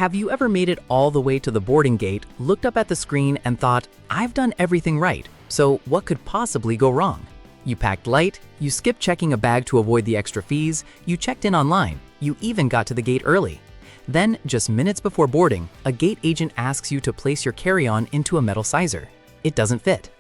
Have you ever made it all the way to the boarding gate, looked up at the screen and thought, I've done everything right, so what could possibly go wrong? You packed light, you skipped checking a bag to avoid the extra fees, you checked in online, you even got to the gate early. Then, just minutes before boarding, a gate agent asks you to place your carry-on into a metal sizer. It doesn't fit.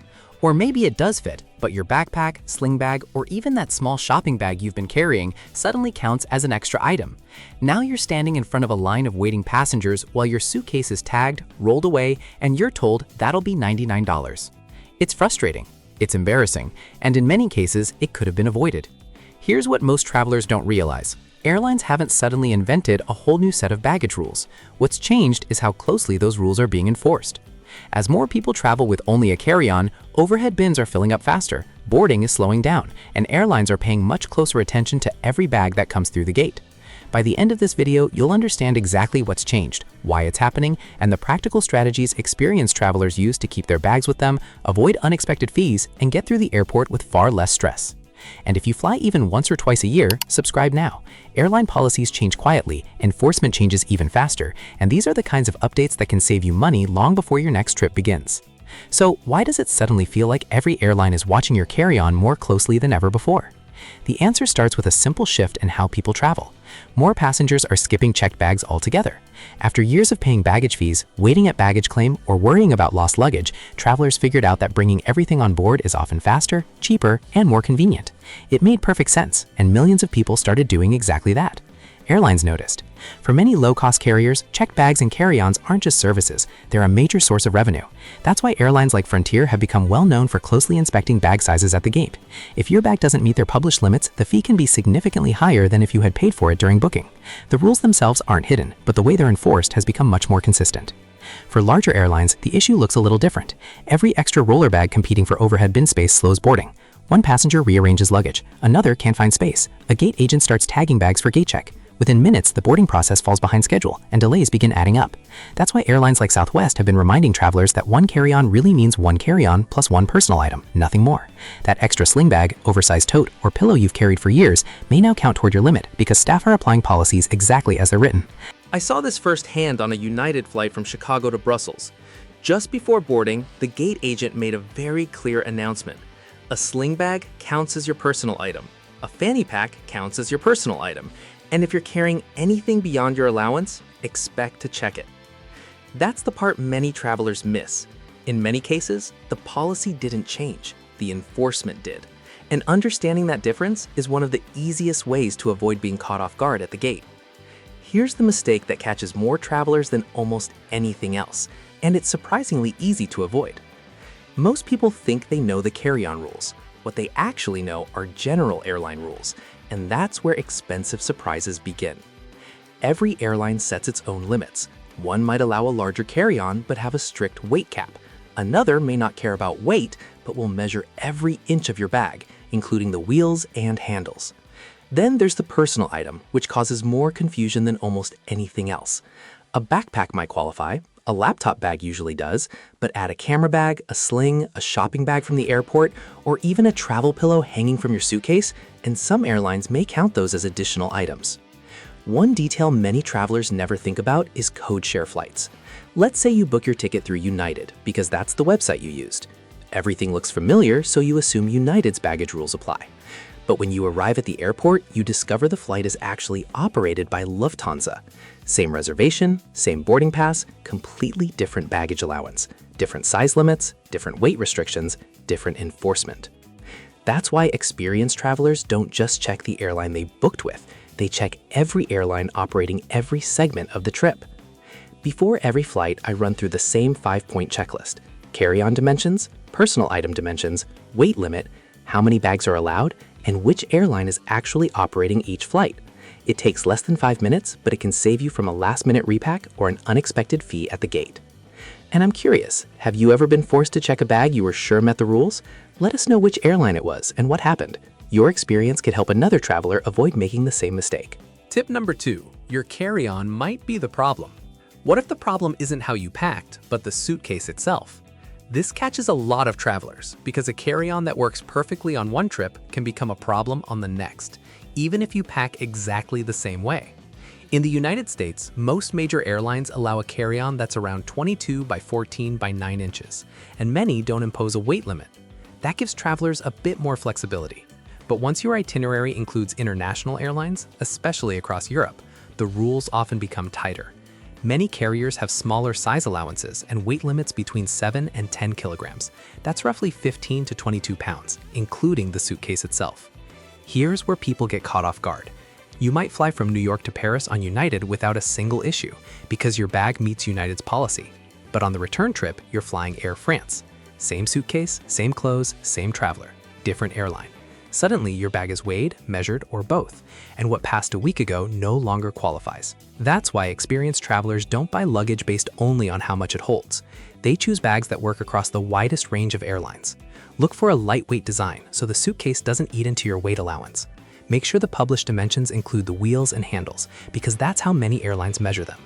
Or maybe it does fit, but your backpack, sling bag, or even that small shopping bag you've been carrying suddenly counts as an extra item. Now you're standing in front of a line of waiting passengers while your suitcase is tagged, rolled away, and you're told that'll be $99. It's frustrating, it's embarrassing, and in many cases, it could have been avoided. Here's what most travelers don't realize. Airlines haven't suddenly invented a whole new set of baggage rules. What's changed is how closely those rules are being enforced. As more people travel with only a carry-on, overhead bins are filling up faster, boarding is slowing down, and airlines are paying much closer attention to every bag that comes through the gate. By the end of this video, you'll understand exactly what's changed, why it's happening, and the practical strategies experienced travelers use to keep their bags with them, avoid unexpected fees, and get through the airport with far less stress. And if you fly even once or twice a year, subscribe now. Airline policies change quietly, enforcement changes even faster, and these are the kinds of updates that can save you money long before your next trip begins. So why does it suddenly feel like every airline is watching your carry-on more closely than ever before? The answer starts with a simple shift in how people travel. More passengers are skipping checked bags altogether. After years of paying baggage fees, waiting at baggage claim, or worrying about lost luggage, travelers figured out that bringing everything on board is often faster, cheaper, and more convenient. It made perfect sense, and millions of people started doing exactly that. Airlines noticed. For many low-cost carriers, checked bags and carry-ons aren't just services, they're a major source of revenue. That's why airlines like Frontier have become well known for closely inspecting bag sizes at the gate. If your bag doesn't meet their published limits, the fee can be significantly higher than if you had paid for it during booking. The rules themselves aren't hidden, but the way they're enforced has become much more consistent. For larger airlines, the issue looks a little different. Every extra roller bag competing for overhead bin space slows boarding. One passenger rearranges luggage, another can't find space. A gate agent starts tagging bags for gate check. Within minutes, the boarding process falls behind schedule, and delays begin adding up. That's why airlines like Southwest have been reminding travelers that one carry-on really means one carry-on plus one personal item, nothing more. That extra sling bag, oversized tote, or pillow you've carried for years may now count toward your limit because staff are applying policies exactly as they're written. I saw this firsthand on a United flight from Chicago to Brussels. Just before boarding, the gate agent made a very clear announcement. A sling bag counts as your personal item. A fanny pack counts as your personal item. And if you're carrying anything beyond your allowance, expect to check it. That's the part many travelers miss. In many cases, the policy didn't change, the enforcement did. And understanding that difference is one of the easiest ways to avoid being caught off guard at the gate. Here's the mistake that catches more travelers than almost anything else, and it's surprisingly easy to avoid. Most people think they know the carry-on rules. What they actually know are general airline rules, and that's where expensive surprises begin. Every airline sets its own limits. One might allow a larger carry-on but have a strict weight cap. Another may not care about weight but will measure every inch of your bag, including the wheels and handles. Then there's the personal item, which causes more confusion than almost anything else. A backpack might qualify, a laptop bag usually does, but add a camera bag, a sling, a shopping bag from the airport, or even a travel pillow hanging from your suitcase, and some airlines may count those as additional items. One detail many travelers never think about is code share flights. Let's say you book your ticket through United, because that's the website you used. Everything looks familiar, so you assume United's baggage rules apply. But when you arrive at the airport, you discover the flight is actually operated by Lufthansa. Same reservation, same boarding pass, completely different baggage allowance, different size limits, different weight restrictions, different enforcement. That's why experienced travelers don't just check the airline they booked with, they check every airline operating every segment of the trip. Before every flight, I run through the same 5-point checklist: carry-on dimensions, personal item dimensions, weight limit, how many bags are allowed, and which airline is actually operating each flight. It takes less than 5 minutes, but it can save you from a last-minute repack or an unexpected fee at the gate. And I'm curious, have you ever been forced to check a bag you were sure met the rules? Let us know which airline it was and what happened. Your experience could help another traveler avoid making the same mistake. Tip number 2, your carry-on might be the problem. What if the problem isn't how you packed, but the suitcase itself? This catches a lot of travelers because a carry-on that works perfectly on one trip can become a problem on the next, even if you pack exactly the same way. In the United States, most major airlines allow a carry-on that's around 22 by 14 by 9 inches, and many don't impose a weight limit. That gives travelers a bit more flexibility. But once your itinerary includes international airlines, especially across Europe, the rules often become tighter. Many carriers have smaller size allowances and weight limits between 7 and 10 kilograms. That's roughly 15 to 22 pounds, including the suitcase itself. Here's where people get caught off guard. You might fly from New York to Paris on United without a single issue because your bag meets United's policy. But on the return trip, you're flying Air France. Same suitcase, same clothes, same traveler, different airline. Suddenly, your bag is weighed, measured, or both, and what passed a week ago no longer qualifies. That's why experienced travelers don't buy luggage based only on how much it holds. They choose bags that work across the widest range of airlines. Look for a lightweight design so the suitcase doesn't eat into your weight allowance. Make sure the published dimensions include the wheels and handles, because that's how many airlines measure them.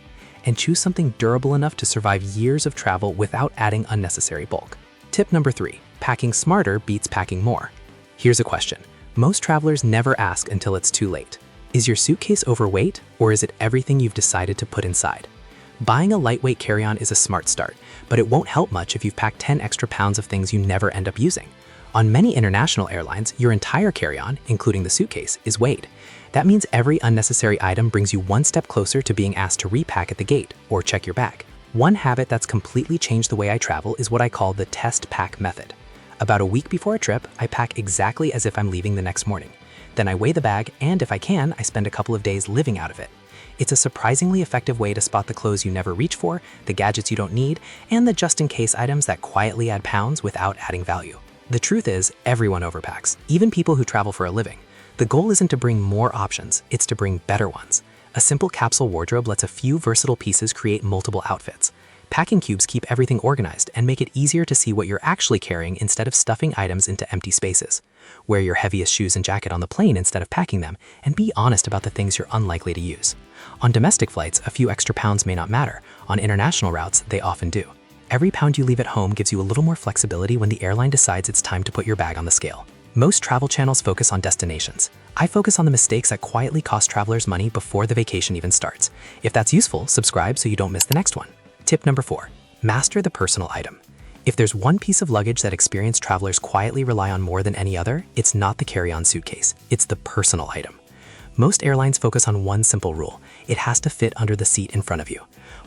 And choose something durable enough to survive years of travel without adding unnecessary bulk. Tip number 3, packing smarter beats packing more. Here's a question. Most travelers never ask until it's too late. Is your suitcase overweight, or is it everything you've decided to put inside? Buying a lightweight carry-on is a smart start, but it won't help much if you've packed 10 extra pounds of things you never end up using. On many international airlines, your entire carry-on, including the suitcase, is weighed. That means every unnecessary item brings you one step closer to being asked to repack at the gate or check your bag. One habit that's completely changed the way I travel is what I call the test pack method. About a week before a trip, I pack exactly as if I'm leaving the next morning. Then I weigh the bag, and if I can, I spend a couple of days living out of it. It's a surprisingly effective way to spot the clothes you never reach for, the gadgets you don't need, and the just-in-case items that quietly add pounds without adding value. The truth is, everyone overpacks, even people who travel for a living. The goal isn't to bring more options, it's to bring better ones. A simple capsule wardrobe lets a few versatile pieces create multiple outfits. Packing cubes keep everything organized and make it easier to see what you're actually carrying instead of stuffing items into empty spaces. Wear your heaviest shoes and jacket on the plane instead of packing them, and be honest about the things you're unlikely to use. On domestic flights, a few extra pounds may not matter. On international routes, they often do. Every pound you leave at home gives you a little more flexibility when the airline decides it's time to put your bag on the scale. Most travel channels focus on destinations. I focus on the mistakes that quietly cost travelers money before the vacation even starts. If that's useful, subscribe so you don't miss the next one. Tip number 4, master the personal item. If there's one piece of luggage that experienced travelers quietly rely on more than any other, it's not the carry-on suitcase, it's the personal item. Most airlines focus on one simple rule: it has to fit under the seat in front of you.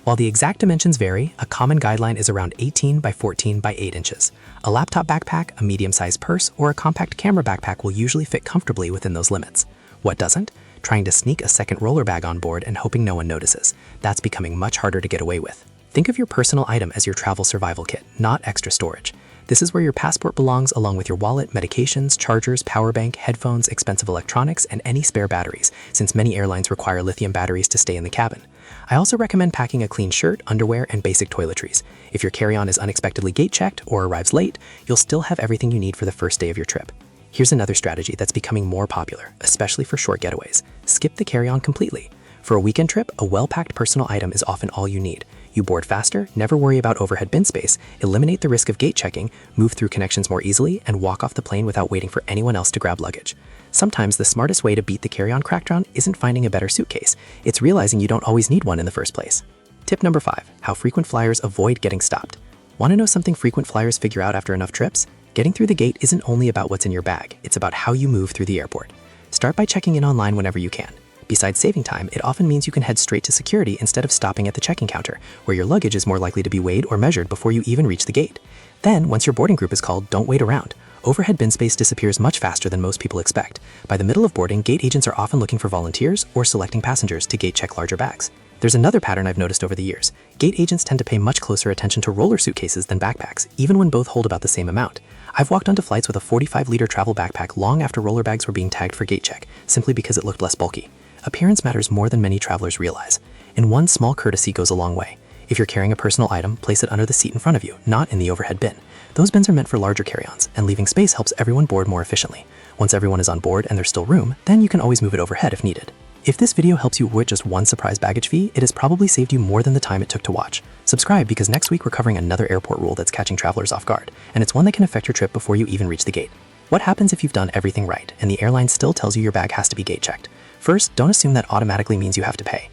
While the exact dimensions vary, a common guideline is around 18 by 14 by 8 inches. A laptop backpack, a medium-sized purse, or a compact camera backpack will usually fit comfortably within those limits. What doesn't? Trying to sneak a second roller bag on board and hoping no one notices. That's becoming much harder to get away with. Think of your personal item as your travel survival kit, not extra storage. This is where your passport belongs, along with your wallet, medications, chargers, power bank, headphones, expensive electronics, and any spare batteries, since many airlines require lithium batteries to stay in the cabin. I also recommend packing a clean shirt, underwear, and basic toiletries. If your carry-on is unexpectedly gate-checked or arrives late, you'll still have everything you need for the first day of your trip. Here's another strategy that's becoming more popular, especially for short getaways. Skip the carry-on completely. For a weekend trip, a well-packed personal item is often all you need. You board faster, never worry about overhead bin space, eliminate the risk of gate checking, move through connections more easily, and walk off the plane without waiting for anyone else to grab luggage. Sometimes the smartest way to beat the carry-on crackdown isn't finding a better suitcase. It's realizing you don't always need one in the first place. Tip number 5, how frequent flyers avoid getting stopped. Want to know something frequent flyers figure out after enough trips? Getting through the gate isn't only about what's in your bag, it's about how you move through the airport. Start by checking in online whenever you can. Besides saving time, it often means you can head straight to security instead of stopping at the check-in counter, where your luggage is more likely to be weighed or measured before you even reach the gate. Then, once your boarding group is called, don't wait around. Overhead bin space disappears much faster than most people expect. By the middle of boarding, gate agents are often looking for volunteers or selecting passengers to gate check larger bags. There's another pattern I've noticed over the years. Gate agents tend to pay much closer attention to roller suitcases than backpacks, even when both hold about the same amount. I've walked onto flights with a 45-liter travel backpack long after roller bags were being tagged for gate check, simply because it looked less bulky. Appearance matters more than many travelers realize, and one small courtesy goes a long way. If you're carrying a personal item, place it under the seat in front of you, not in the overhead bin. Those bins are meant for larger carry-ons, and leaving space helps everyone board more efficiently. Once everyone is on board and there's still room, then you can always move it overhead if needed. If this video helps you avoid just one surprise baggage fee, it has probably saved you more than the time it took to watch. Subscribe, because next week we're covering another airport rule that's catching travelers off guard, and it's one that can affect your trip before you even reach the gate. What happens if you've done everything right, and the airline still tells you your bag has to be gate checked? First, don't assume that automatically means you have to pay.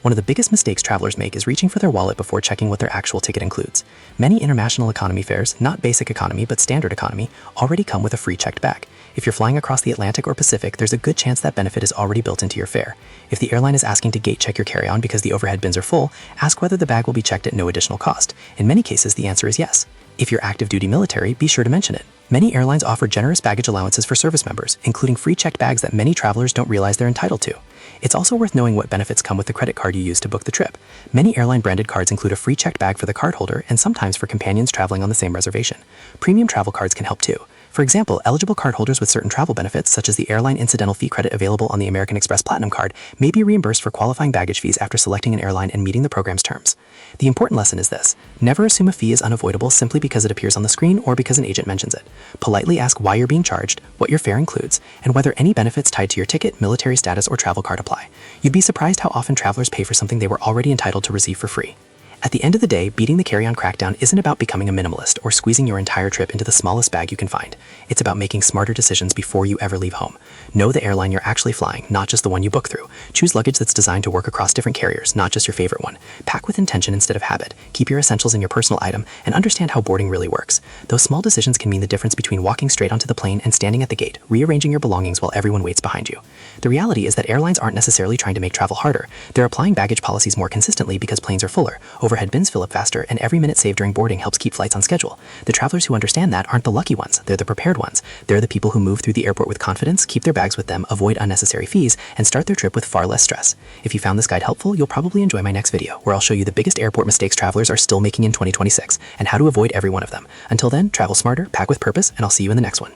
One of the biggest mistakes travelers make is reaching for their wallet before checking what their actual ticket includes. Many international economy fares, not basic economy but standard economy, already come with a free checked bag. If you're flying across the Atlantic or Pacific, there's a good chance that benefit is already built into your fare. If the airline is asking to gate check your carry-on because the overhead bins are full, ask whether the bag will be checked at no additional cost. In many cases, the answer is yes. If you're active duty military, be sure to mention it. Many airlines offer generous baggage allowances for service members, including free checked bags that many travelers don't realize they're entitled to. It's also worth knowing what benefits come with the credit card you use to book the trip. Many airline branded cards include a free checked bag for the cardholder and sometimes for companions traveling on the same reservation. Premium travel cards can help too. For example, eligible cardholders with certain travel benefits, such as the airline incidental fee credit available on the American Express Platinum card, may be reimbursed for qualifying baggage fees after selecting an airline and meeting the program's terms. The important lesson is this: never assume a fee is unavoidable simply because it appears on the screen or because an agent mentions it. Politely ask why you're being charged, what your fare includes, and whether any benefits tied to your ticket, military status, or travel card apply. You'd be surprised how often travelers pay for something they were already entitled to receive for free. At the end of the day, beating the carry-on crackdown isn't about becoming a minimalist or squeezing your entire trip into the smallest bag you can find. It's about making smarter decisions before you ever leave home. Know the airline you're actually flying, not just the one you book through. Choose luggage that's designed to work across different carriers, not just your favorite one. Pack with intention instead of habit. Keep your essentials in your personal item, and understand how boarding really works. Those small decisions can mean the difference between walking straight onto the plane and standing at the gate, rearranging your belongings while everyone waits behind you. The reality is that airlines aren't necessarily trying to make travel harder. They're applying baggage policies more consistently because planes are fuller, overhead bins fill up faster, and every minute saved during boarding helps keep flights on schedule. The travelers who understand that aren't the lucky ones, they're the prepared ones. They're the people who move through the airport with confidence, keep their bags with them, avoid unnecessary fees, and start their trip with far less stress. If you found this guide helpful, you'll probably enjoy my next video, where I'll show you the biggest airport mistakes travelers are still making in 2026, and how to avoid every one of them. Until then, travel smarter, pack with purpose, and I'll see you in the next one.